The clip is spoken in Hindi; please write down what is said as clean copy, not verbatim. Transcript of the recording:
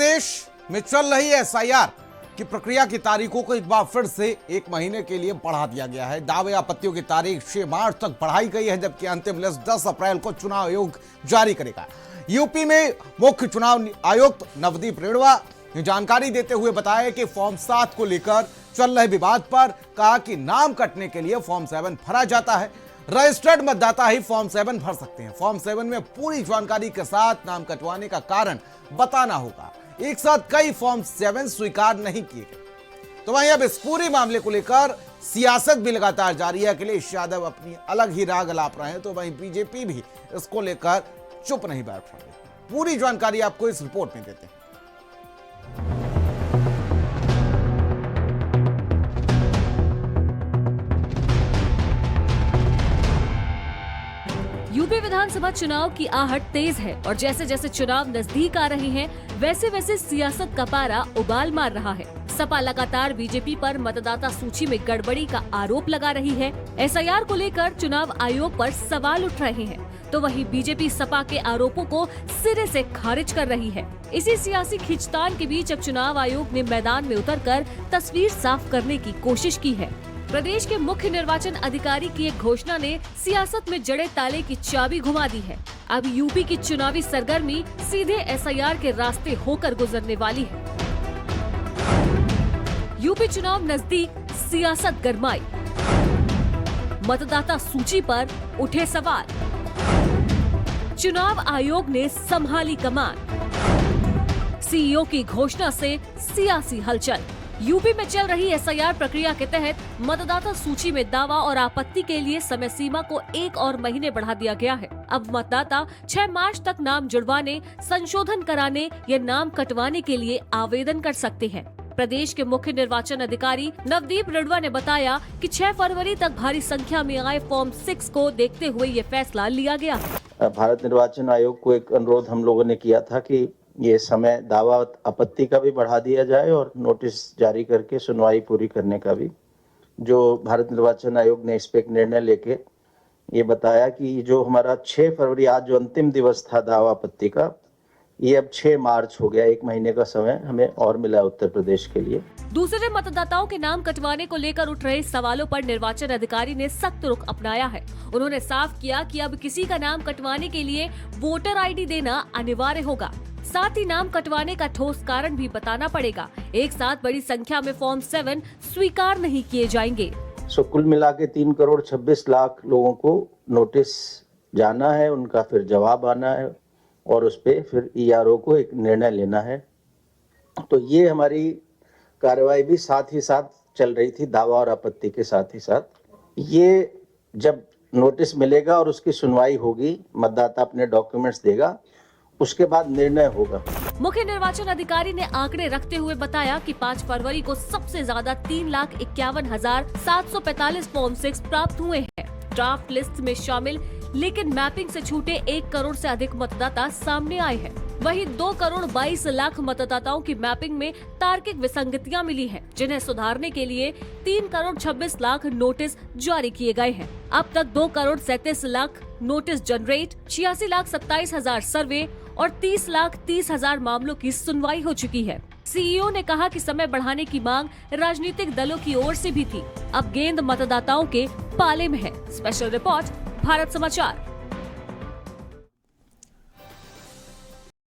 प्रदेश में चल रही एसआईआर की प्रक्रिया की तारीखों को एक बार फिर से 1 महीने के लिए बढ़ा दिया गया है। दावे आपत्तियों की तारीख 6 मार्च तक बढ़ाई गई है, जबकि अंतिम लिस्ट 10 अप्रैल को चुनाव आयोग जारी करेगा। यूपी में मुख्य चुनाव आयुक्त नवदीप रेणुआ ने जानकारी देते हुए बताया कि फॉर्म 7 को लेकर चल रहे विवाद पर कहा कि नाम कटने के लिए फॉर्म 7 भरा जाता है। रजिस्टर्ड मतदाता ही फॉर्म 7 भर सकते हैं। फॉर्म 7 में पूरी जानकारी के साथ नाम कटवाने का कारण बताना होगा। एक साथ कई फॉर्म 7 स्वीकार नहीं किए गए। तो वहीं अब इस पूरे मामले को लेकर सियासत भी लगातार जारी है। अखिलेश यादव अपनी अलग ही राग अलाप रहे हैं, तो वहीं बीजेपी भी इसको लेकर चुप नहीं बैठ रही। पूरी जानकारी आपको इस रिपोर्ट में देते हैं। यूपी विधानसभा चुनाव की आहट तेज है और जैसे जैसे चुनाव नजदीक आ रहे हैं, वैसे वैसे सियासत का पारा उबाल मार रहा है। सपा लगातार बीजेपी पर मतदाता सूची में गड़बड़ी का आरोप लगा रही है। एसआईआर को लेकर चुनाव आयोग पर सवाल उठ रहे हैं, तो वहीं बीजेपी सपा के आरोपों को सिरे से खारिज कर रही है। इसी सियासी खींचतान के बीच अब चुनाव आयोग ने मैदान में उतरकर तस्वीर साफ करने की कोशिश की है। प्रदेश के मुख्य निर्वाचन अधिकारी की एक घोषणा ने सियासत में जड़े ताले की चाबी घुमा दी है। अब यूपी की चुनावी सरगर्मी सीधे एसआईआर के रास्ते होकर गुजरने वाली है। यूपी चुनाव नजदीक, सियासत गरमाई, मतदाता सूची पर उठे सवाल, चुनाव आयोग ने संभाली कमान, सीईओ की घोषणा से सियासी हलचल। यूपी में चल रही एसआईआर प्रक्रिया के तहत मतदाता सूची में दावा और आपत्ति के लिए समय सीमा को 1 और महीने बढ़ा दिया गया है। अब मतदाता 6 मार्च तक नाम जुड़वाने, संशोधन कराने या नाम कटवाने के लिए आवेदन कर सकते हैं। प्रदेश के मुख्य निर्वाचन अधिकारी नवदीप रेणुआ ने बताया कि 6 फरवरी तक भारी संख्या में आए फॉर्म 6 को देखते हुए ये फैसला लिया गया। भारत निर्वाचन आयोग को एक अनुरोध हम लोगों ने किया था कि ये समय दावा आपत्ति का भी बढ़ा दिया जाए और नोटिस जारी करके सुनवाई पूरी करने का भी। जो भारत निर्वाचन आयोग ने इस पे एक निर्णय लेके ये बताया कि जो हमारा 6 फरवरी आज जो अंतिम दिवस था दावा आपत्ति का, ये अब 6 मार्च हो गया। 1 महीने का समय हमें और मिला उत्तर प्रदेश के लिए। दूसरे मतदाताओं के नाम कटवाने को लेकर उठ रहे सवालों पर निर्वाचन अधिकारी ने सख्त रुख अपनाया है। उन्होंने साफ किया कि अब किसी का नाम कटवाने के लिए वोटर आईडी देना अनिवार्य होगा। साथ ही नाम कटवाने का ठोस कारण भी बताना पड़ेगा। एक साथ बड़ी संख्या में फॉर्म 7 स्वीकार नहीं किए जाएंगे। कुल मिला के 3 करोड़ 26 लाख लोगों को नोटिस जाना है, उनका फिर जवाब आना है और उस पे फिर ईआरओ को एक निर्णय लेना है। तो ये हमारी कार्रवाई भी साथ ही साथ चल रही थी, दावा और आपत्ति के साथ ही साथ। ये जब नोटिस मिलेगा और उसकी सुनवाई होगी, मतदाता अपने डॉक्यूमेंट्स देगा, उसके बाद निर्णय होगा। मुख्य निर्वाचन अधिकारी ने आंकड़े रखते हुए बताया कि 5 फरवरी को सबसे ज्यादा 3,51,745 फॉर्म 6 प्राप्त हुए हैं। ड्राफ्ट लिस्ट में शामिल लेकिन मैपिंग से छूटे 1 करोड़ से अधिक मतदाता सामने आए हैं। वहीं 2 करोड़ 22 लाख मतदाताओं की मैपिंग में तार्किक विसंगतियां मिली हैं, जिन्हें सुधारने के लिए 3 करोड़ 26 लाख नोटिस जारी किए गए हैं। अब तक 2 करोड़ 37 लाख नोटिस जनरेट, 86 लाख 27 हजार सर्वे और 30 लाख 30 हजार मामलों की सुनवाई हो चुकी है। सीईओ ने कहा कि समय बढ़ाने की मांग राजनीतिक दलों की ओर से भी थी। अब गेंद मतदाताओं के पाले में है। स्पेशल रिपोर्ट, भारत समाचार।